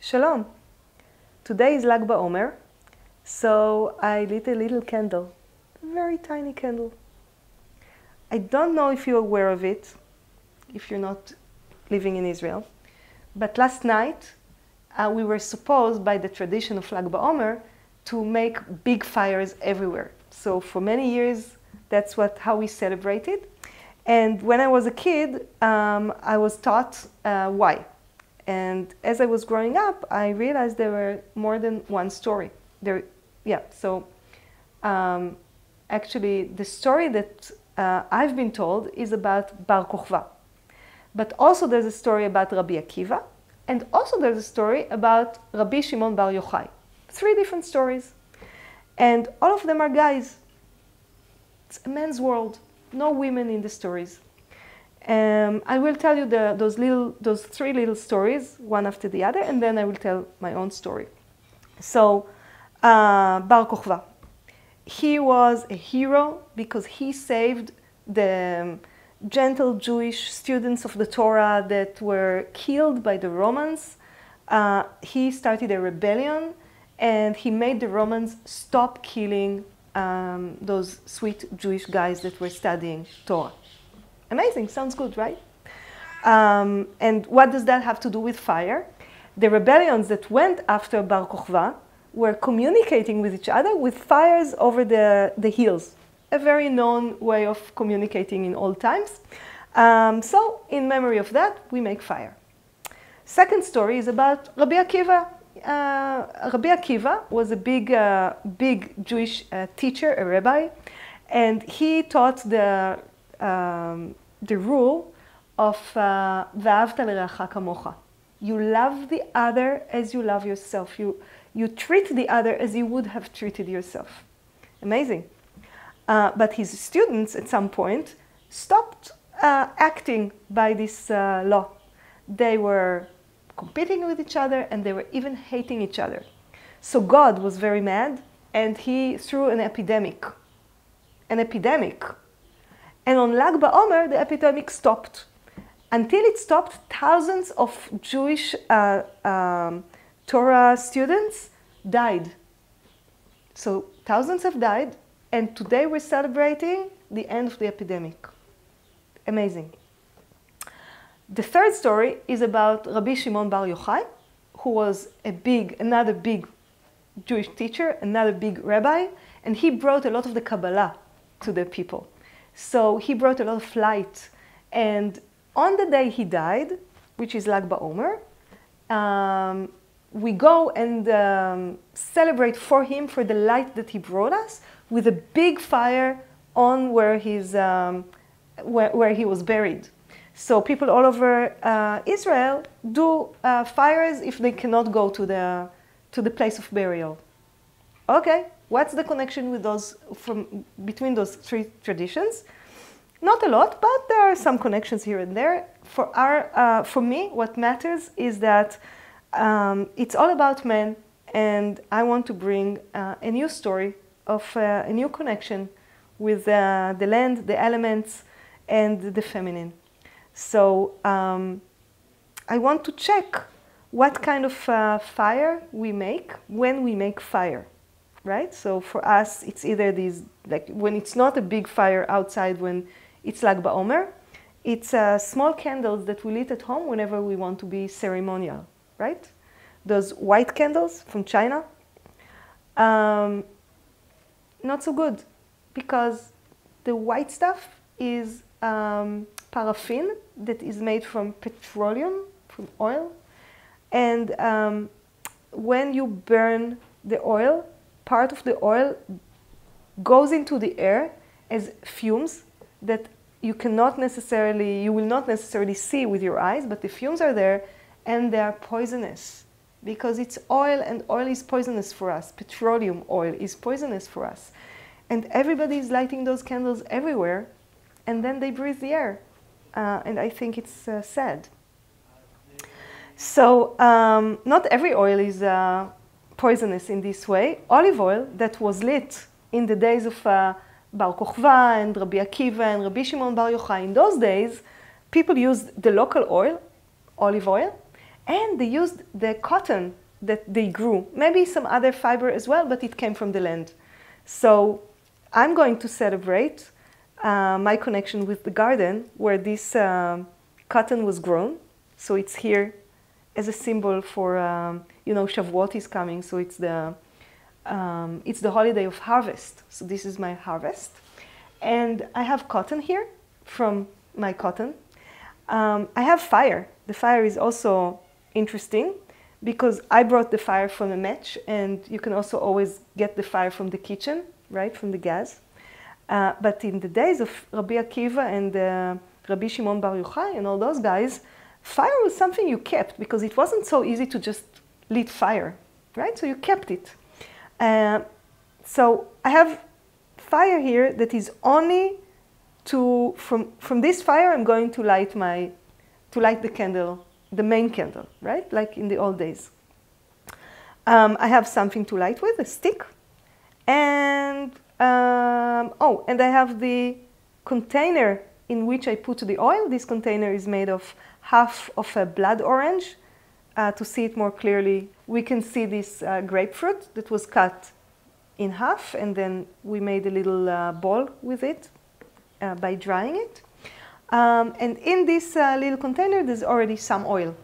Shalom. Today is Lag BaOmer, so I lit a little candle, a very tiny candle. I don't know if you're aware of it, if you're not living in Israel, but last night we were supposed by the tradition of Lag BaOmer to make big fires everywhere. So for many years, that's how we celebrated. And when I was a kid, I was taught why. And as I was growing up, I realized there were more than one story. Actually, the story that I've been told is about Bar Kokhba. But also there's a story about Rabbi Akiva, and also there's a story about Rabbi Shimon Bar Yochai. 3 different stories. And all of them are guys. It's a man's world. No women in the stories. I will tell you those 3 little stories, one after the other, and then I will tell my own story. So, Bar Kokhba. He was a hero because he saved the gentle Jewish students of the Torah that were killed by the Romans. He started a rebellion and he made the Romans stop killing those sweet Jewish guys that were studying Torah. Amazing, sounds good, right? And what does that have to do with fire? The rebellions that went after Bar Kokhba were communicating with each other with fires over the hills. A very known way of communicating in old times. So, in memory of that, we make fire. Second story is about Rabbi Akiva. Rabbi Akiva was a big Jewish teacher, a rabbi, and he taught the rule of Ve'ahavta l'reacha kamocha. You love the other as you love yourself. You treat the other as you would have treated yourself. Amazing. But his students at some point stopped acting by this law. They were competing with each other and they were even hating each other. So God was very mad and he threw an epidemic. An epidemic. And on Lag BaOmer, the epidemic stopped. Until it stopped, thousands of Jewish Torah students died. So thousands have died, and today we're celebrating the end of the epidemic. Amazing. The third story is about Rabbi Shimon Bar Yochai, who was another big Jewish teacher, another big rabbi, and he brought a lot of the Kabbalah to the people. So he brought a lot of light. And on the day he died, which is Lag BaOmer, we go and celebrate for him, for the light that he brought us, with a big fire on where he was buried. So people all over Israel do fires if they cannot go to the place of burial. Okay, what's the connection with between those 3 traditions? Not a lot, but there are some connections here and there. For me, what matters is that it's all about men, and I want to bring a new story of a new connection with the land, the elements, and the feminine. So I want to check what kind of fire we make when we make fire, right? So for us, it's either these, like when it's not a big fire outside, when it's Lag BaOmer, it's small candles that we lit at home whenever we want to be ceremonial, right? Those white candles from China. Not so good, because the white stuff is paraffin that is made from petroleum, from oil. And when you burn the oil, part of the oil goes into the air as fumes that you will not necessarily see with your eyes, but the fumes are there and they are poisonous because it's oil, and oil is poisonous for us. Petroleum oil is poisonous for us. And everybody is lighting those candles everywhere, and then they breathe the air. And I think it's sad. So not every oil is poisonous in this way. Olive oil that was lit in the days of Bar Kokhba and Rabbi Akiva and Rabbi Shimon Bar Yochai, in those days, people used the local oil, olive oil, And they used the cotton that they grew, maybe some other fiber as well, but it came from the land. So I'm going to celebrate my connection with the garden where this cotton was grown. So it's here as a symbol for, you know, Shavuot is coming, so it's the holiday of harvest. So this is my harvest. And I have cotton here from my cotton. I have fire. The fire is also interesting because I brought the fire from a match, and you can also always get the fire from the kitchen, right, from the gas. But in the days of Rabbi Akiva and Rabbi Shimon Bar Yochai and all those guys, fire was something you kept because it wasn't so easy to just lit fire, right? So you kept it. So I have fire here that is only from this fire I'm going to light the candle, the main candle, right? Like in the old days. I have something to light with, a stick, and and I have the container in which I put the oil. This container is made of half of a blood orange. To see it more clearly, we can see this grapefruit that was cut in half, and then we made a little ball with it by drying it. And in this little container, there's already some oil.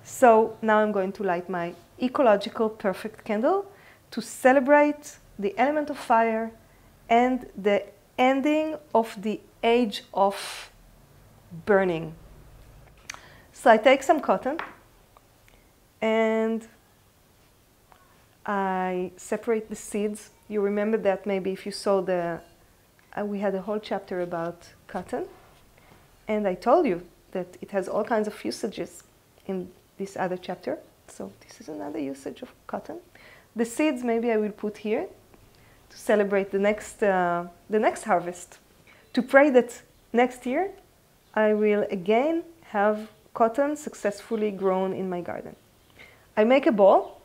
So now I'm going to light my ecological perfect candle to celebrate the element of fire and the ending of the age of burning. So I take some cotton and I separate the seeds. You remember that maybe if you saw we had a whole chapter about cotton. And I told you that it has all kinds of usages in this other chapter. So this is another usage of cotton. The seeds maybe I will put here to celebrate the next harvest. To pray that next year I will again have cotton successfully grown in my garden. I make a ball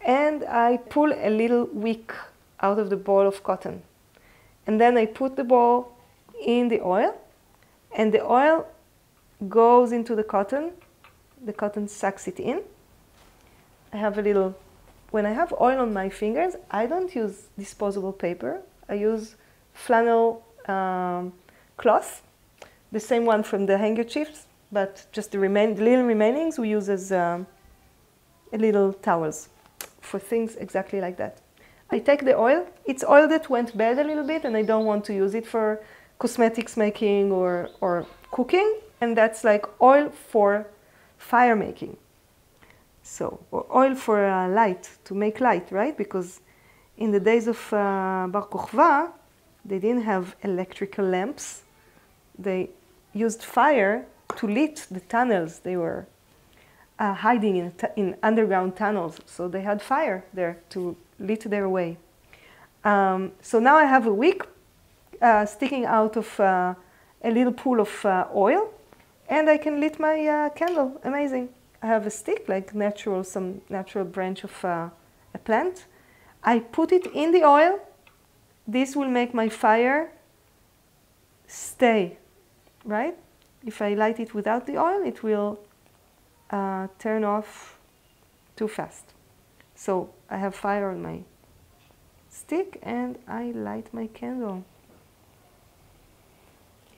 and I pull a little wick out of the ball of cotton. And then I put the ball in the oil, and the oil goes into the cotton sucks it in. I have a little, when I have oil on my fingers, I don't use disposable paper. I use flannel cloth, the same one from the handkerchiefs, but just the little remainings we use as little towels for things exactly like that. I take the oil. It's oil that went bad a little bit and I don't want to use it for cosmetics making or cooking. And that's like oil for fire making. So, or oil for light, to make light, right? Because in the days of Bar Kochva, they didn't have electrical lamps. They used fire to lit the tunnels. They were hiding in underground tunnels. So they had fire there to lit their way. So now I have a wick sticking out of a little pool of oil, and I can lit my candle. Amazing. I have a stick, like some natural branch of a plant. I put it in the oil. This will make my fire stay, right? If I light it without the oil, it will turn off too fast. So I have fire on my stick and I light my candle.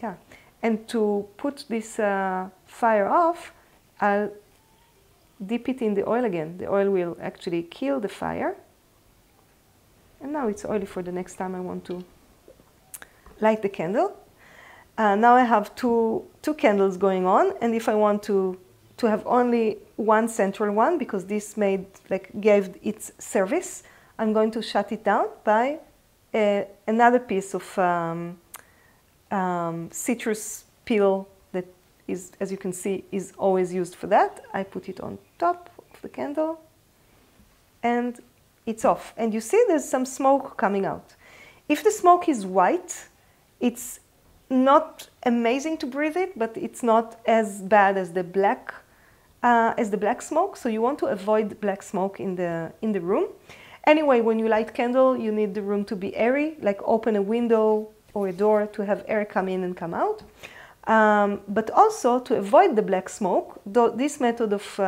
Yeah, and to put this fire off, I'll dip it in the oil again. The oil will actually kill the fire. And now it's oily for the next time I want to light the candle. Now I have two candles going on, and if I want to have only one central one, because this gave its service, I'm going to shut it down by another piece of citrus peel that is, as you can see, is always used for that. I put it on top of the candle and it's off. And you see there's some smoke coming out. If the smoke is white, it's not amazing to breathe it, but it's not as bad as the black smoke. So you want to avoid black smoke in the room. Anyway, when you light candle, you need the room to be airy, like open a window or a door to have air come in and come out. But also to avoid the black smoke, this method of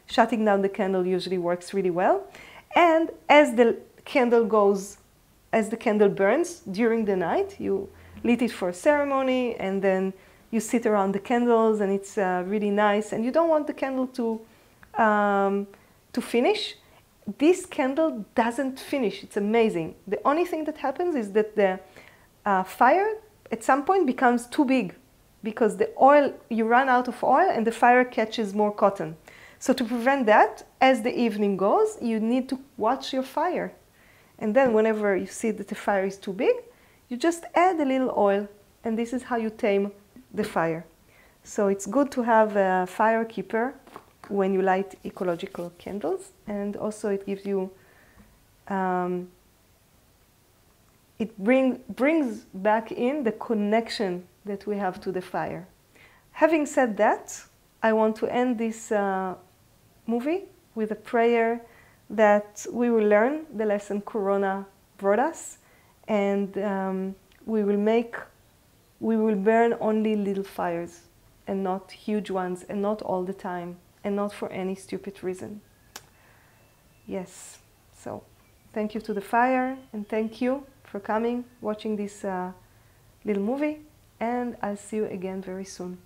shutting down the candle usually works really well. And as the candle burns during the night, you lit it for a ceremony, and then you sit around the candles, and it's really nice. And you don't want the candle to finish. This candle doesn't finish. It's amazing. The only thing that happens is that the fire at some point becomes too big, because the oil, you run out of oil and the fire catches more cotton. So to prevent that, as the evening goes, you need to watch your fire. And then whenever you see that the fire is too big, you just add a little oil, and this is how you tame the fire. So it's good to have a fire keeper when you light ecological candles, and also it gives you, it brings back in the connection that we have to the fire. Having said that, I want to end this movie with a prayer that we will learn the lesson Corona brought us, and we will burn only little fires and not huge ones, and not all the time, and not for any stupid reason. Yes, so thank you to the fire, and thank you for coming, watching this little movie, and I'll see you again very soon.